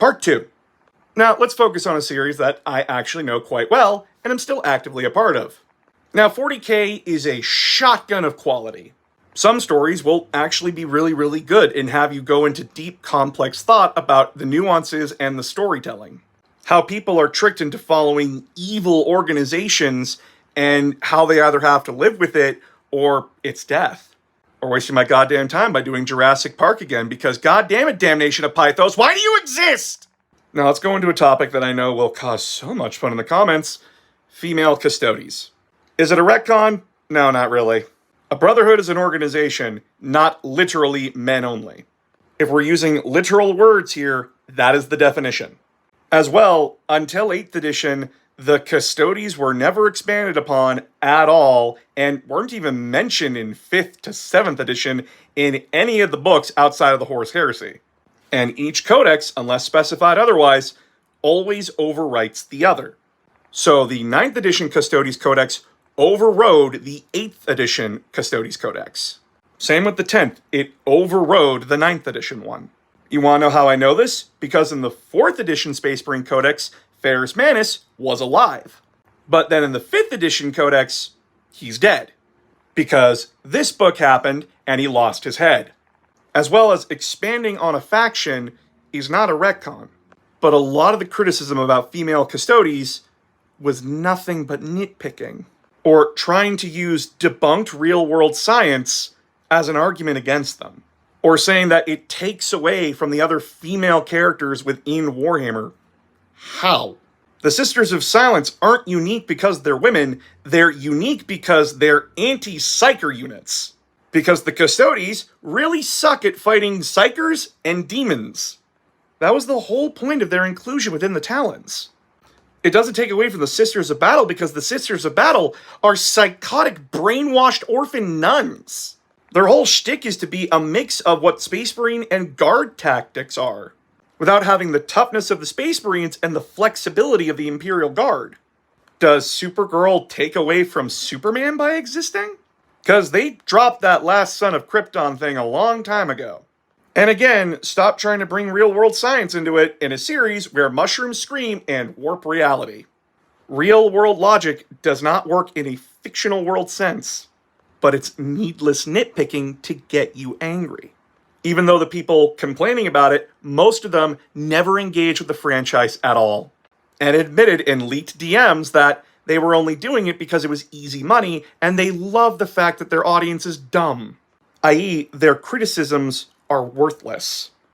Part 2. Now, let's focus on a series that I actually know quite well, and am still actively a part of. Now, 40K is a shotgun of quality. Some stories will actually be really, really good and have you go into deep, complex thought about the nuances and the storytelling. How people are tricked into following evil organizations and how they either have to live with it or it's death. Or wasting my goddamn time by doing Jurassic Park again because goddamn it, damnation of Pythos, why do you exist? Now let's go into a topic that I know will cause so much fun in the comments. Female custodies. Is it a retcon? No, not really. A brotherhood is an organization, not literally men only. If we're using literal words here, that is the definition. As well, until 8th edition, the custodies were never expanded upon at all and weren't even mentioned in 5th to 7th edition in any of the books outside of the Horus Heresy. And each codex, unless specified otherwise, always overwrites the other. So the 9th edition Custodes Codex overrode the 8th edition Custodes Codex. Same with the 10th, it overrode the 9th edition one. You want to know how I know this? Because in the 4th edition Space Marine Codex, Ferrus Manus was alive. But then in the 5th edition Codex, he's dead. Because this book happened and he lost his head. As well as expanding on a faction is not a retcon. But a lot of the criticism about female custodies was nothing but nitpicking. Or trying to use debunked real-world science as an argument against them. Or saying that it takes away from the other female characters within Warhammer. How? The Sisters of Silence aren't unique because they're women, they're unique because they're anti-psyker units. Because the Custodes really suck at fighting psychers and demons. That was the whole point of their inclusion within the Talons. It doesn't take away from the Sisters of Battle because the Sisters of Battle are psychotic, brainwashed orphan nuns. Their whole shtick is to be a mix of what Space Marine and Guard tactics are, without having the toughness of the Space Marines and the flexibility of the Imperial Guard. Does Supergirl take away from Superman by existing? Because they dropped that last Son of Krypton thing a long time ago. And again, stop trying to bring real-world science into it in a series where mushrooms scream and warp reality. Real-world logic does not work in a fictional world sense, but it's needless nitpicking to get you angry. Even though the people complaining about it, most of them never engage with the franchise at all, and admitted in leaked DMs that they were only doing it because it was easy money, and they love the fact that their audience is dumb. I.e., their criticisms are worthless.